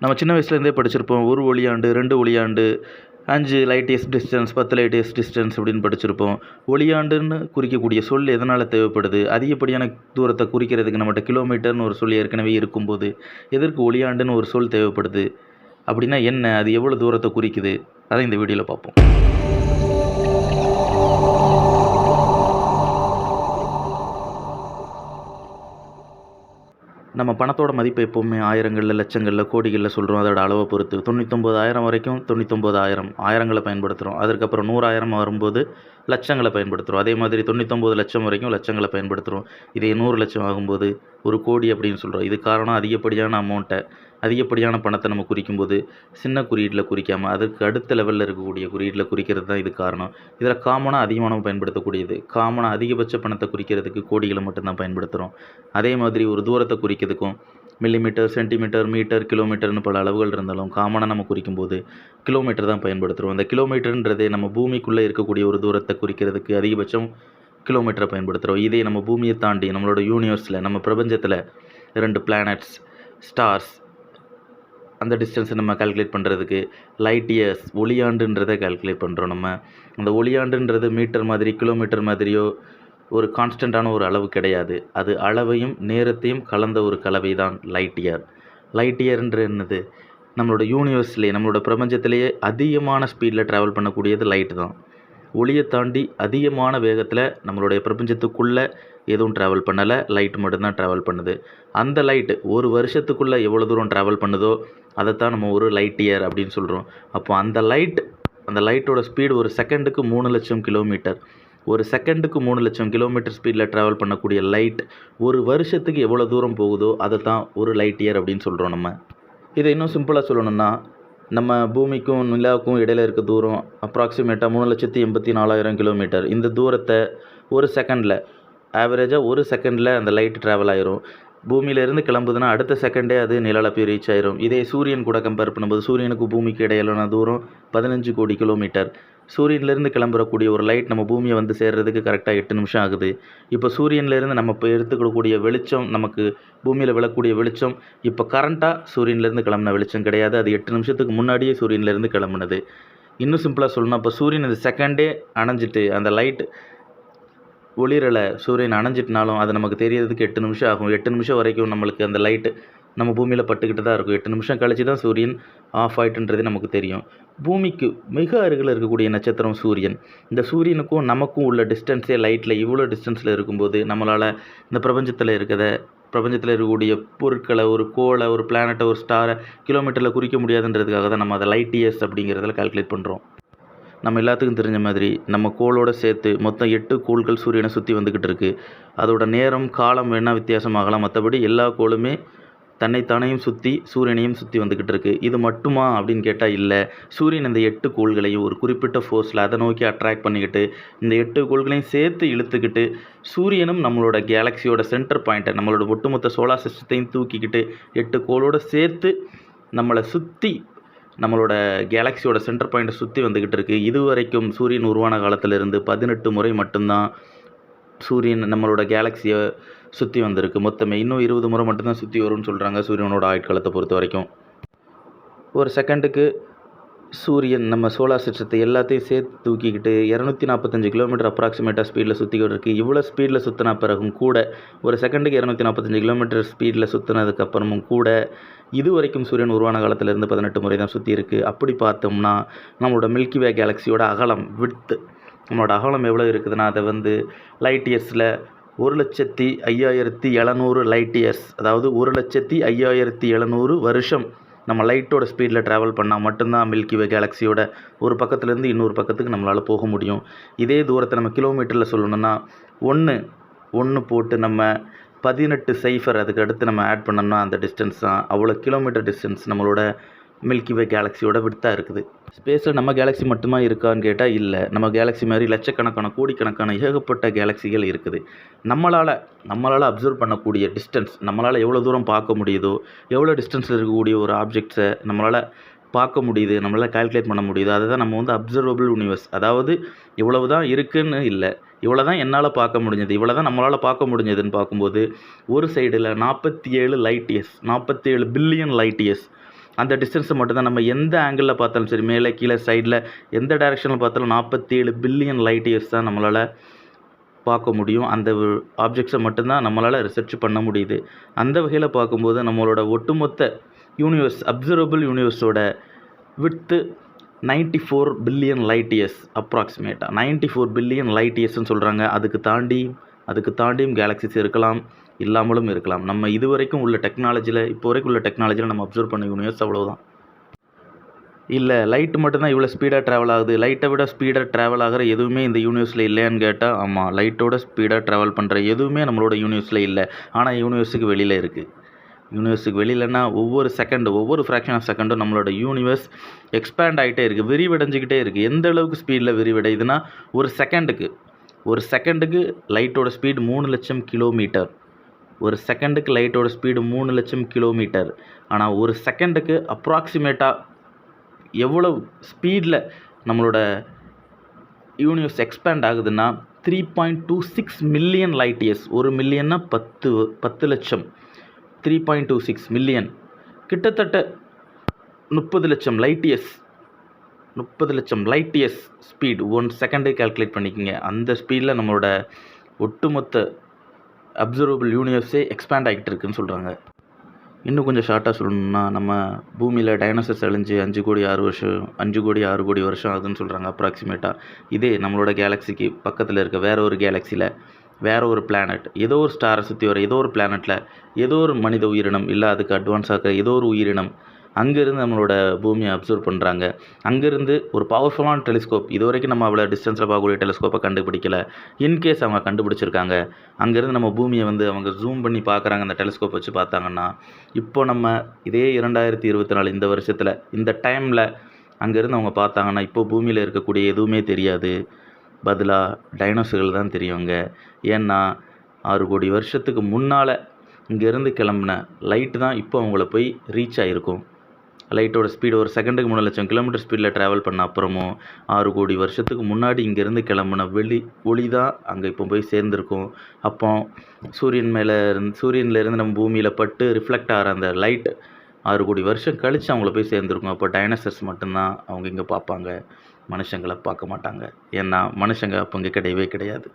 நம்ம சின்ன வயசுலேருந்தே படிச்சிருப்போம். 1 ஒளியாண்டு, 2 ஒளியாண்டு, 5 light years distance, 10 light years distance அப்படின்னு படிச்சிருப்போம். ஒளியாண்டுன்னு குறிக்கக்கூடிய சொல் எதனால் தேவைப்படுது? அதிகப்படியான தூரத்தை குறிக்கிறதுக்கு நம்மகிட்ட கிலோமீட்டர்னு ஒரு சொல் ஏற்கனவே இருக்கும்போது, எதற்கு ஒளியாண்டுன்னு ஒரு சொல் தேவைப்படுது? அப்படின்னா என்ன? அது எவ்வளோ தூரத்தை குறிக்குது? அதை இந்த வீடியோவில் பார்ப்போம். நம்ம பணத்தோட மதிப்பு எப்போவுமே ஆயிரங்கள்ல, லட்சங்கள்ல, கோடிகள்ல சொல்கிறோம். அதோட அளவை பொறுத்து 99,000 வரைக்கும் 99,000 ஆயிரங்களை பயன்படுத்துகிறோம். அதுக்கப்புறம் 100,000 வரும்போது லட்சங்களை பயன்படுத்துகிறோம். அதே மாதிரி 99 லட்சம் வரைக்கும் லட்சங்களை பயன்படுத்துகிறோம். இதே 100 லட்சம் ஆகும்போது 1 கோடி அப்படின்னு சொல்கிறோம். இது காரணம் அதிகப்படியான அமௌண்ட்டை, அதிகப்படியான பணத்தை நம்ம குறிக்கும்போது சின்ன குறியீட்டில் குறிக்காமல் அதுக்கு அடுத்த லெவலில் இருக்கக்கூடிய குறியீட்டில் குறிக்கிறது தான் இது காரணம். இதில் காமனாக அதிகமாக பயன்படுத்தக்கூடியது, காமனாக அதிகபட்ச பணத்தை குறிக்கிறதுக்கு கோடிகளை மட்டும்தான் பயன்படுத்துகிறோம். அதே மாதிரி ஒரு தூரத்தை குறிக்கிறதுக்கும் மில்லிமீட்டர், சென்டிமீட்டர், மீட்டர், கிலோமீட்டர்னு பல அளவுகள் இருந்தாலும் காமனாக நம்ம குறிக்கும்போது கிலோமீட்டர் தான் பயன்படுத்துகிறோம். அந்த கிலோமீட்டர்ன்றது நம்ம பூமிக்குள்ளே இருக்கக்கூடிய ஒரு தூரத்தை குறிக்கிறதுக்கு அதிகபட்சம் கிலோமீட்டரை பயன்படுத்துகிறோம். இதே நம்ம பூமியை தாண்டி நம்மளோட யூனிவர்ஸில், நம்ம பிரபஞ்சத்தில் 2 பிளானட்ஸ், ஸ்டார்ஸ், அந்த டிஸ்டன்ஸை நம்ம கால்குலேட் பண்ணுறதுக்கு லைட் இயர்ஸ், ஒளியாண்டுன்றதை கால்குலேட் பண்ணுறோம். நம்ம அந்த ஒளியாண்டுன்றது மீட்டர் மாதிரி, கிலோமீட்டர் மாதிரியோ ஒரு கான்ஸ்டண்ட்டான ஒரு அளவு கிடையாது. அது அளவையும் நேரத்தையும் கலந்த ஒரு கலவை தான் லைட் இயர். லைட் இயர்ன்ற என்னது? நம்மளோட யூனிவர்ஸ்லேயே, நம்மளோட பிரபஞ்சத்திலேயே அதிகமான ஸ்பீடில் ட்ராவல் பண்ணக்கூடியது லைட் தான். ஒளியை தாண்டி அதிகமான வேகத்தில் நம்மளுடைய பிரபஞ்சத்துக்குள்ளே எதுவும் ட்ராவல் பண்ணலை, லைட் மட்டும்தான் ட்ராவல் பண்ணுது. அந்த லைட்டு ஒரு வருஷத்துக்குள்ளே எவ்வளோ தூரம் ட்ராவல் பண்ணுதோ அதைத்தான் நம்ம ஒரு லைட் இயர் அப்படின்னு சொல்கிறோம். அப்போ அந்த லைட்டோட ஸ்பீடு ஒரு செகண்டுக்கு 3 லட்சம் கிலோமீட்டர். ஒரு செகண்டுக்கு 3 லட்சம் கிலோமீட்டர் ஸ்பீடில் ட்ராவல் பண்ணக்கூடிய லைட் ஒரு வருஷத்துக்கு எவ்வளோ தூரம் போகுதோ அதை தான் ஒரு லைட் இயர் அப்படின்னு சொல்கிறோம். நம்ம இதை இன்னும் சிம்பிளாக சொல்லணும்னா, நம்ம பூமிக்கும் நிலாவுக்கும் இடையில் இருக்க தூரம் அப்ராக்சிமேட்டாக 3,84,000 கிலோமீட்டர். இந்த தூரத்தை ஒரு செகண்டில், ஆவரேஜாக ஒரு செகண்டில் அந்த லைட் ட்ராவல் ஆயிரும். பூமியிலேருந்து கிளம்புதுன்னா அடுத்த செகண்டே அது நிலாவில் போய் ரீச் ஆயிரும். இதே சூரியன் கூட கம்பேர் பண்ணும்போது சூரியனுக்கு பூமிக்கு இடையிலான தூரம் 15 கோடி கிலோமீட்டர். சூரியன்லேருந்து கிளம்புறக்கூடிய ஒரு லைட் நம்ம பூமியை வந்து சேர்றதுக்கு கரெக்டாக 8 நிமிஷம் ஆகுது. இப்போ சூரியன்லேருந்து நம்ம இப்போ எடுத்துக்கக்கூடிய வெளிச்சம், நமக்கு பூமியில் விழக்கூடிய வெளிச்சம் இப்போ கரண்ட்டாக சூரியன்லேருந்து கிளம்புன வெளிச்சம் கிடையாது. அது 8 நிமிஷத்துக்கு முன்னாடியே சூரியன்லேருந்து கிளம்புனது. இன்னும் சிம்பிளாக சொல்லணும், இப்போ சூரியன் இந்த செகண்டே அணைஞ்சிட்டு அந்த லைட் ஒளிரலை, சூரியன் அணைஞ்சிட்டுனாலும் அது நமக்கு தெரியறதுக்கு 8 நிமிஷம் ஆகும். 8 நிமிஷம் வரைக்கும் நம்மளுக்கு அந்த லைட்டு நம்ம பூமியில் பட்டுக்கிட்டு தான் இருக்கும். 8 நிமிஷம் கழிச்சு தான் சூரியன் ஆஃப் ஆகிட்டுன்றது நமக்கு தெரியும். பூமிக்கு மிக அருகில் இருக்கக்கூடிய நட்சத்திரம் சூரியன். இந்த சூரியனுக்கும் நமக்கும் உள்ள டிஸ்டன்ஸே லைட்டில் இவ்வளோ டிஸ்டன்ஸில் இருக்கும்போது நம்மளால் இந்த பிரபஞ்சத்தில் இருக்கக்கூடிய பொருட்களை, ஒரு கோளை, ஒரு பிளானட்டை, ஒரு ஸ்டாரை கிலோமீட்டரில் குறிக்க முடியாதுன்றதுக்காக தான் நம்ம அதை லைட் இயர்ஸ் அப்படிங்கிறதுல கால்குலேட் பண்ணுறோம். நம்ம எல்லாத்துக்கும் தெரிஞ்ச மாதிரி நம்ம கோளோட சேர்த்து மொத்தம் 8 கோள்கள் சூரியனை சுற்றி வந்துக்கிட்டு இருக்குது. அதோட நேரம், காலம் வேணால் வித்தியாசமாகலாம். மற்றபடி எல்லா கோளுமே தன்னைத்தானையும் சுற்றி சூரியனையும் சுற்றி வந்துக்கிட்டு இருக்குது. இது மட்டுமா அப்படின்னு கேட்டால் இல்லை. சூரியன் இந்த 8 கோள்களையும் ஒரு குறிப்பிட்ட ஃபோர்ஸில் அதை நோக்கி அட்ராக்ட் பண்ணிக்கிட்டு இந்த 8 கோள்களையும் சேர்த்து இழுத்துக்கிட்டு சூரியனும் நம்மளோட கேலக்சியோட சென்டர் பாயிண்ட்டை, நம்மளோட ஒட்டுமொத்த சோலார் சிஸ்டத்தையும் தூக்கிக்கிட்டு 8 கோளோடு சேர்த்து நம்மளை சுற்றி நம்மளோட கேலக்சியோட சென்டர் பாயிண்ட்டை சுற்றி வந்துக்கிட்டு இருக்குது. இது வரைக்கும் சூரியன் உருவான காலத்திலிருந்து 18 முறை மட்டும்தான் சூரியன் நம்மளோட கேலக்சியை சுற்றி வந்திருக்கு. மொத்தமே இன்னும் 20 முறை மட்டும்தான் சுற்றி வரும்னு சொல்கிறாங்க சூரியனோட ஆயுட்காலத்தை பொறுத்த வரைக்கும். ஒரு செகண்டுக்கு சூரியன் நம்ம சோலார் சிஸ்டத்தை எல்லாத்தையும் சேர்த்து தூக்கிக்கிட்டு 245 கிலோமீட்டர் அப்ராக்சிமேட்டாக ஸ்பீடில் சுற்றிக்கிட்டு இருக்குது. இவ்வளோ ஸ்பீடில் சுற்றின பிறகும் கூட, ஒரு செகண்டுக்கு 245 கிலோமீட்டர் ஸ்பீடில் சுற்றினதுக்கப்புறமும் கூட இது வரைக்கும் சூரியன் உருவான காலத்திலேருந்து 18 முறை தான் சுற்றி இருக்குது. அப்படி பார்த்தோம்னா நம்மளோட மில்கி வே கேலக்சியோட அகலம், விட்த்து, நம்மளோட அகலம் எவ்வளோ இருக்குதுன்னா அதை வந்து லைட் இயர்ஸில் 1,05,700 லைட் இயர்ஸ், அதாவது 1,05,700 வருஷம் நம்ம லைட்டோட ஸ்பீடில் ட்ராவல் பண்ணால் மட்டும்தான் மில்கி வே கேலக்சியோட ஒரு பக்கத்துலேருந்து இன்னொரு பக்கத்துக்கு நம்மளால் போக முடியும். இதே தூரத்தை நம்ம கிலோமீட்டரில் சொல்லணும்னா 1 போட்டு நம்ம 18 சைஃபர் அதுக்கு அடுத்து நம்ம ஆட் பண்ணோம்னா அந்த டிஸ்டன்ஸ் தான். அவ்வளோ கிலோமீட்டர் டிஸ்டன்ஸ் நம்மளோட மில்கி வே கேலக்சியோட விட்தாக இருக்குது. ஸ்பேஸில் நம்ம கேலக்ஸி மட்டுமா இருக்கான்னு கேட்டால் இல்லை. நம்ம கேலக்ஸி மாதிரி லட்சக்கணக்கான, கோடிக்கணக்கான ஏகப்பட்ட கேலக்சிகள் இருக்குது. நம்மளால் அப்சர்வ் பண்ணக்கூடிய டிஸ்டன்ஸ், நம்மளால் எவ்வளோ தூரம் பார்க்க முடியுதோ, எவ்வளோ டிஸ்டன்ஸில் இருக்கக்கூடிய ஒரு ஆப்ஜெக்ட்ஸை நம்மளால் பார்க்க முடியுது, நம்மளால் கால்குலேட் பண்ண முடியுது, அதை தான் நம்ம வந்து அப்சர்வபிள் யூனிவர்ஸ். அதாவது இவ்வளவு தான் இருக்குதுன்னு இல்லை, இவ்வளோ தான் என்னால் பார்க்க முடிஞ்சது, இவ்வளோ தான் நம்மளால் பார்க்க முடிஞ்சதுன்னு பார்க்கும்போது ஒரு சைடில் 47 light years, 47 billion light years, அந்த டிஸ்டன்ஸை மட்டும்தான் நம்ம எந்த ஆங்கிளில் பார்த்தாலும் சரி, மேலே கீழே சைடில் எந்த டைரெக்ஷனில் பார்த்தாலும் 47 பில்லியன் லைட் இயர்ஸ் தான் நம்மளால் பார்க்க முடியும். அந்த ஆப்ஜெக்ட்ஸை மட்டும்தான் நம்மளால் ரிசர்ச் பண்ண முடியுது. அந்த வகையில் பார்க்கும்போது நம்மளோட ஒட்டுமொத்த யூனிவர்ஸ், அப்சர்வபிள் யூனிவர்ஸோட விட்த்து 94 பில்லியன் லைட் இயர்ஸ் அப்ராக்சிமேட்டாக 94 பில்லியன் லைட் இயர்ஸ்ன்னு சொல்கிறாங்க. அதுக்கு தாண்டியும் கேலக்ஸிஸ் இருக்கலாம், இல்லாமலும் இருக்கலாம். நம்ம இப்போ வரைக்கும் உள்ள டெக்னாலஜியில் நம்ம அப்சர்வ் பண்ண யூனிவர்ஸ் அவ்வளோதான். இல்லை, லைட்டு மட்டும்தான் இவ்வளோ ஸ்பீடாக ட்ராவல் ஆகுது, லைட்டை விட ஸ்பீடாக ட்ராவல் ஆகிற எதுவுமே இந்த யூனிவர்ஸில் இல்லையான்னு கேட்டால் ஆமாம், லைட்டோட ஸ்பீடாக ட்ராவல் பண்ணுற எதுவுமே நம்மளோட யூனிவர்ஸில் இல்லை. ஆனால் யூனிவர்ஸுக்கு வெளியில் இருக்குது. யூனிவர்ஸுக்கு வெளியிலன்னா ஒவ்வொரு ஃப்ராக்ஷன் ஆஃப் செகண்டும் நம்மளோட யூனிவர்ஸ் எக்ஸ்பேண்ட் ஆகிட்டே இருக்குது, விரிவடைஞ்சிக்கிட்டே இருக்குது. எந்த அளவுக்கு ஸ்பீடில் விரிவடையுதுன்னா ஒரு செகண்டுக்கு லைட்டோட ஸ்பீடு 3 லட்சம் கிலோமீட்டர். ஒரு செகண்டுக்கு லைட்டோட ஸ்பீடு 3 லட்சம் கிலோமீட்டர். ஆனால் ஒரு செகண்டுக்கு அப்ராக்சிமேட்டாக எவ்வளோ ஸ்பீடில் நம்மளோட யூனிவர்ஸ் எக்ஸ்பேண்ட் ஆகுதுன்னா 3.26 மில்லியன் லைட் இயர்ஸ். 1 மில்லியன்னா 10 லட்சம். 3.26 மில்லியன், கிட்டத்தட்ட 30 லட்சம் லைட் இயர்ஸ். 30 லட்சம் லைட் இயர்ஸ் ஸ்பீட் 1 செகண்டே கால்குலேட் பண்ணிக்கோங்க. அந்த ஸ்பீடில் நம்மளோட ஒட்டுமொத்த அப்சர்வபிள் யூனிவர்ஸே எக்ஸ்பேண்ட் ஆகிட்டு இருக்குன்னு சொல்கிறாங்க. இன்னும் கொஞ்சம் ஷார்ட்டாக சொல்லணும்னா, நம்ம பூமியில் டைனோசர்ஸ் அழிஞ்சு 5 கோடி 6 கோடி வருஷம் ஆகுதுன்னு சொல்கிறாங்க அப்ராக்சிமேட்டாக. இதே நம்மளோட கேலக்ஸிக்கு பக்கத்தில் இருக்க வேற ஒரு கேலக்ஸியில், வேற ஒரு பிளானட், ஏதோ ஒரு ஸ்டாரை சுற்றி வர ஏதோ ஒரு பிளானட்டில் ஏதோ ஒரு மனித உயிரினம், இல்லை அதுக்கு அட்வான்ஸ் ஆகிற ஏதோ ஒரு உயிரினம் அங்கேருந்து நம்மளோட பூமியை அப்சர்வ் பண்ணுறாங்க. அங்கேருந்து ஒரு பவர்ஃபுல்லான டெலிஸ்கோப், இது வரைக்கும் நம்ம அவ்வளோ டிஸ்டன்ஸில் பார்க்கக்கூடிய டெலிஸ்கோப்பை கண்டுபிடிக்கல. இன்கேஸ் அவங்க கண்டுபிடிச்சிருக்காங்க, அங்கேருந்து நம்ம பூமியை அவங்க ஜூம் பண்ணி பார்க்குறாங்க. அந்த டெலிஸ்கோப் வச்சு பார்த்தாங்கன்னா, இப்போ நம்ம இதே 2024 இந்த வருஷத்தில் இந்த டைமில் அங்கேருந்து அவங்க பார்த்தாங்கன்னா, இப்போ பூமியில் இருக்கக்கூடிய எதுவுமே தெரியாது. பதிலாக டைனோசர்கள் தான் தெரியுங்க. ஏன்னா 6 கோடி வருஷத்துக்கு முன்னால் இங்கேருந்து கிளம்புன லைட்டு தான் இப்போ அவங்கள போய் ரீச் ஆகிருக்கும். லைட்டோட ஸ்பீடு ஒரு செகண்டுக்கு 3 லட்சம் கிலோமீட்டர் ஸ்பீடில் ட்ராவல் பண்ண அப்புறமும் 6 கோடி வருஷத்துக்கு முன்னாடி இங்கேருந்து கிளம்புன ஒளி தான் அங்கே இப்போ போய் சேர்ந்துருக்கும். அப்போ சூரியன்லேருந்து நம்ம பூமியில் பட்டு ரிஃப்ளெக்ட் ஆகிற அந்த லைட் 6 கோடி வருஷம் கழித்து அவங்கள போய் சேர்ந்துருக்கும். அப்போ டைனோசர்ஸ் மட்டும்தான் அவங்க இங்கே பார்ப்பாங்க, மனுஷங்களை பார்க்க மாட்டாங்க. ஏன்னா மனுஷங்க அப்போ இங்கே கிடையவே கிடையாது.